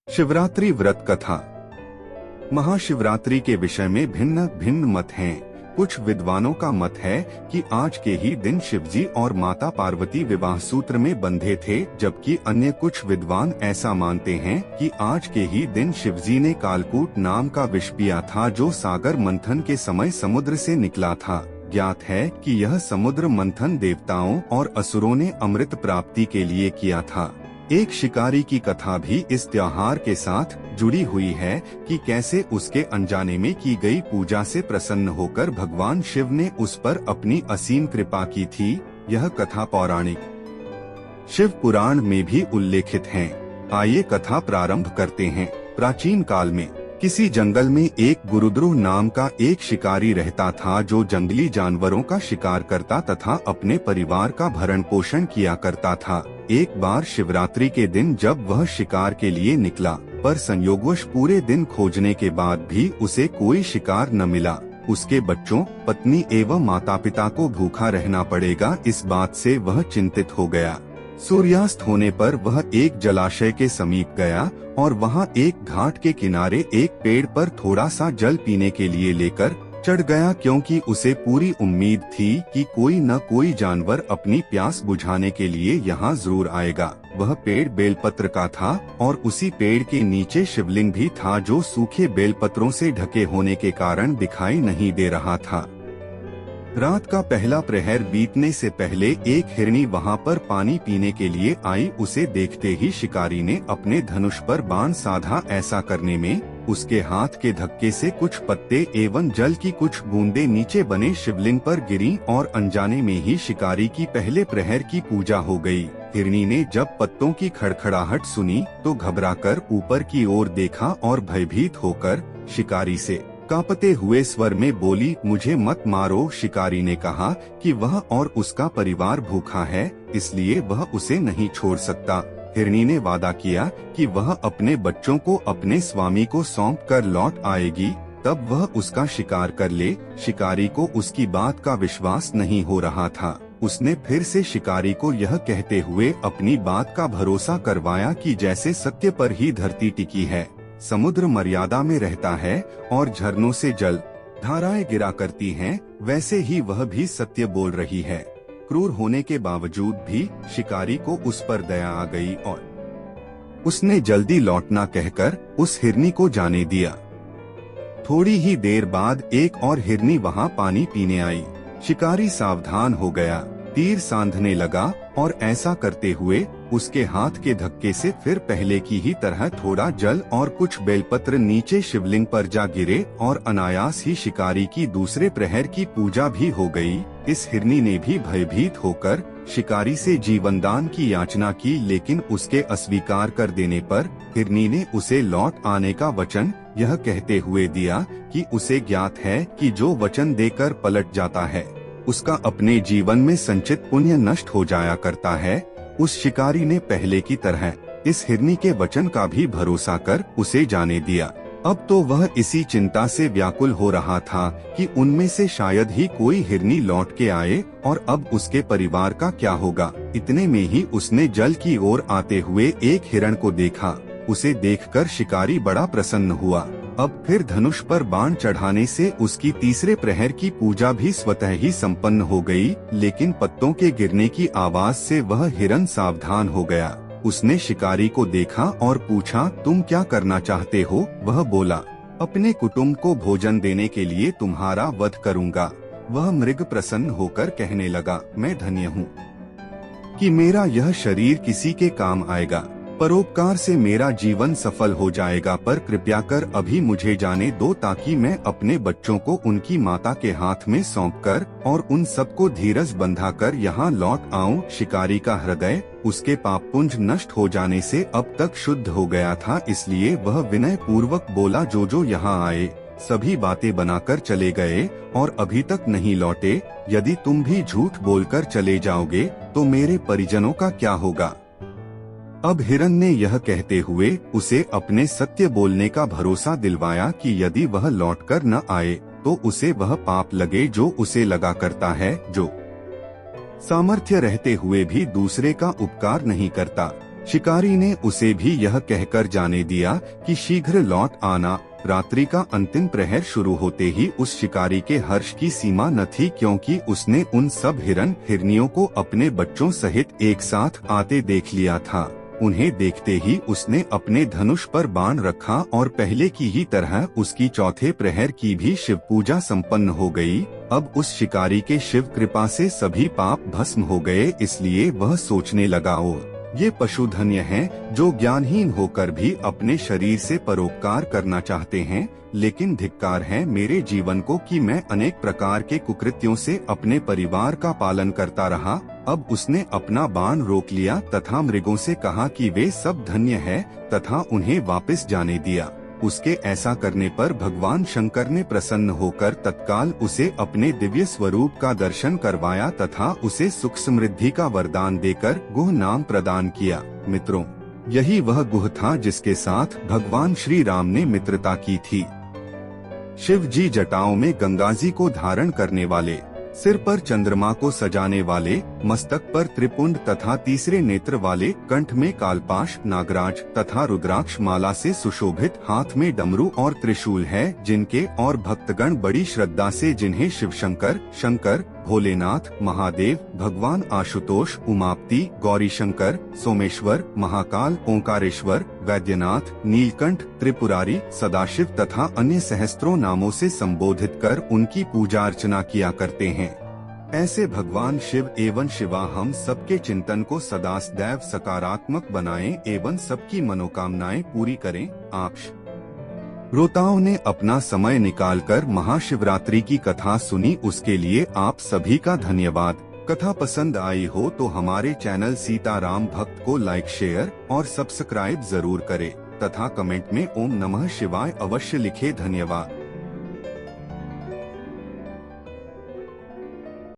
शिवरात्रि व्रत कथा। महाशिवरात्रि के विषय में भिन्न भिन्न मत हैं। कुछ विद्वानों का मत है कि आज के ही दिन शिवजी और माता पार्वती विवाह सूत्र में बंधे थे, जबकि अन्य कुछ विद्वान ऐसा मानते हैं कि आज के ही दिन शिवजी ने कालकूट नाम का विष पिया था, जो सागर मंथन के समय समुद्र से निकला था। ज्ञात है कि यह समुद्र मंथन देवताओं और असुरों ने अमृत प्राप्ति के लिए किया था। एक शिकारी की कथा भी इस त्योहार के साथ जुड़ी हुई है कि कैसे उसके अनजाने में की गई पूजा से प्रसन्न होकर भगवान शिव ने उस पर अपनी असीम कृपा की थी। यह कथा पौराणिक शिव पुराण में भी उल्लेखित है। आइए कथा प्रारंभ करते हैं। प्राचीन काल में किसी जंगल में एक गुरुद्रुह नाम का एक शिकारी रहता था, जो जंगली जानवरों का शिकार करता तथा अपने परिवार का भरण पोषण किया करता था। एक बार शिवरात्रि के दिन जब वह शिकार के लिए निकला, पर संयोगवश पूरे दिन खोजने के बाद भी उसे कोई शिकार न मिला। उसके बच्चों, पत्नी एवं माता पिता को भूखा रहना पड़ेगा, इस बात से वह चिंतित हो गया। सूर्यास्त होने पर वह एक जलाशय के समीप गया और वहां एक घाट के किनारे एक पेड़ पर थोड़ा सा जल पीने के लिए लेकर चढ़ गया, क्योंकि उसे पूरी उम्मीद थी कि कोई न कोई जानवर अपनी प्यास बुझाने के लिए यहाँ जरूर आएगा। वह पेड़ बेलपत्र का था और उसी पेड़ के नीचे शिवलिंग भी था, जो सूखे बेलपत्रों से ढके होने के कारण दिखाई नहीं दे रहा था। रात का पहला प्रहर बीतने से पहले एक हिरनी वहां पर पानी पीने के लिए आई। उसे देखते ही शिकारी ने अपने धनुष पर बाण साधा। ऐसा करने में उसके हाथ के धक्के से कुछ पत्ते एवं जल की कुछ बूंदें नीचे बने शिवलिंग पर गिरी और अनजाने में ही शिकारी की पहले प्रहर की पूजा हो गई। हिरनी ने जब पत्तों की खड़खड़ाहट सुनी तो घबराकर ऊपर की ओर देखा और भयभीत होकर शिकारी से कांपते हुए स्वर में बोली, मुझे मत मारो। शिकारी ने कहा कि वह और उसका परिवार भूखा है, इसलिए वह उसे नहीं छोड़ सकता। हिरनी ने वादा किया कि वह अपने बच्चों को अपने स्वामी को सौंप कर लौट आएगी, तब वह उसका शिकार कर ले। शिकारी को उसकी बात का विश्वास नहीं हो रहा था। उसने फिर से शिकारी को यह कहते हुए अपनी बात का भरोसा करवाया कि जैसे सत्य पर ही धरती टिकी है, समुद्र मर्यादा में रहता है और झरनों से जल धाराएं गिरा करती हैं, वैसे ही वह भी सत्य बोल रही है। क्रूर होने के बावजूद भी शिकारी को उस पर दया आ गई और उसने जल्दी लौटना कहकर उस हिरनी को जाने दिया। थोड़ी ही देर बाद एक और हिरनी वहां पानी पीने आई। शिकारी सावधान हो गया, तीर सांधने लगा और ऐसा करते हुए उसके हाथ के धक्के से फिर पहले की ही तरह थोड़ा जल और कुछ बेलपत्र नीचे शिवलिंग पर जा गिरे और अनायास ही शिकारी की दूसरे प्रहर की पूजा भी हो गई। इस हिरनी ने भी भयभीत होकर शिकारी से जीवनदान की याचना की, लेकिन उसके अस्वीकार कर देने पर हिरनी ने उसे लौट आने का वचन यह कहते हुए दिया कि उसे ज्ञात है कि जो वचन देकर पलट जाता है, उसका अपने जीवन में संचित पुण्य नष्ट हो जाया करता है। उस शिकारी ने पहले की तरह इस हिरनी के वचन का भी भरोसा कर उसे जाने दिया। अब तो वह इसी चिंता से व्याकुल हो रहा था कि उनमें से शायद ही कोई हिरनी लौट के आए और अब उसके परिवार का क्या होगा। इतने में ही उसने जल की ओर आते हुए एक हिरण को देखा। उसे देखकर शिकारी बड़ा प्रसन्न हुआ। अब फिर धनुष पर बाण चढ़ाने से उसकी तीसरे प्रहर की पूजा भी स्वतः ही संपन्न हो गई, लेकिन पत्तों के गिरने की आवाज से वह हिरण सावधान हो गया। उसने शिकारी को देखा और पूछा, तुम क्या करना चाहते हो? वह बोला, अपने कुटुंब को भोजन देने के लिए तुम्हारा वध करूंगा। वह मृग प्रसन्न होकर कहने लगा, मैं धन्य हूँ कि मेरा यह शरीर किसी के काम आएगा। परोपकार से मेरा जीवन सफल हो जाएगा, पर कृपया कर अभी मुझे जाने दो, ताकि मैं अपने बच्चों को उनकी माता के हाथ में सौंपकर और उन सबको धीरज बंधाकर यहाँ लौट आऊं। शिकारी का हृदय उसके पाप पुंज नष्ट हो जाने से अब तक शुद्ध हो गया था, इसलिए वह विनय पूर्वक बोला, जो यहाँ आए सभी बातें बनाकर चले गए और अभी तक नहीं लौटे। यदि तुम भी झूठ बोलकर चले जाओगे तो मेरे परिजनों का क्या होगा? अब हिरण ने यह कहते हुए उसे अपने सत्य बोलने का भरोसा दिलवाया कि यदि वह लौटकर न आए तो उसे वह पाप लगे जो उसे लगा करता है, जो सामर्थ्य रहते हुए भी दूसरे का उपकार नहीं करता। शिकारी ने उसे भी यह कहकर जाने दिया कि शीघ्र लौट आना। रात्रि का अंतिम प्रहर शुरू होते ही उस शिकारी के हर्ष की सीमा न थी, क्योंकि उसने उन सब हिरन हिरनियों को अपने बच्चों सहित एक साथ आते देख लिया था। उन्हें देखते ही उसने अपने धनुष पर बाण रखा और पहले की ही तरह उसकी चौथे प्रहर की भी शिव पूजा संपन्न हो गई। अब उस शिकारी के शिव कृपा से सभी पाप भस्म हो गए, इसलिए वह सोचने लगा, ओ ये पशु धन्य हैं जो ज्ञानहीन होकर भी अपने शरीर से परोपकार करना चाहते हैं, लेकिन धिक्कार है मेरे जीवन को कि मैं अनेक प्रकार के कुकृत्यों से अपने परिवार का पालन करता रहा। अब उसने अपना बाण रोक लिया तथा मृगों से कहा कि वे सब धन्य है तथा उन्हें वापस जाने दिया। उसके ऐसा करने पर भगवान शंकर ने प्रसन्न होकर तत्काल उसे अपने दिव्य स्वरूप का दर्शन करवाया तथा उसे सुख समृद्धि का वरदान देकर गुह नाम प्रदान किया। मित्रों, यही वह गुह था जिसके साथ भगवान श्री राम ने मित्रता की थी। शिव जी जटाओं में गंगाजी को धारण करने वाले, सिर पर चंद्रमा को सजाने वाले, मस्तक पर त्रिपुंड तथा तीसरे नेत्र वाले, कंठ में कालपाश, नागराज तथा रुद्राक्ष माला से सुशोभित, हाथ में डमरू और त्रिशूल है, जिनके और भक्तगण बड़ी श्रद्धा से जिन्हें शिव शंकर, शंकर, भोलेनाथ, महादेव, भगवान आशुतोष, उमापति, गौरी शंकर, सोमेश्वर, महाकाल, ओंकारेश्वर, वैद्यनाथ, नीलकंठ, त्रिपुरारी, सदाशिव तथा अन्य सहस्त्रों नामों से संबोधित कर उनकी पूजा अर्चना किया करते हैं। ऐसे भगवान शिव एवं शिवा हम सबके चिंतन को सदा सदैव सकारात्मक बनाएं एवं सबकी मनोकामनाएं पूरी करें। आप श्रोताओं ने अपना समय निकालकर महाशिवरात्रि की कथा सुनी, उसके लिए आप सभी का धन्यवाद। कथा पसंद आई हो तो हमारे चैनल सीताराम भक्त को लाइक, शेयर और सब्सक्राइब जरूर करें तथा कमेंट में ओम नमः शिवाय अवश्य लिखे। धन्यवाद।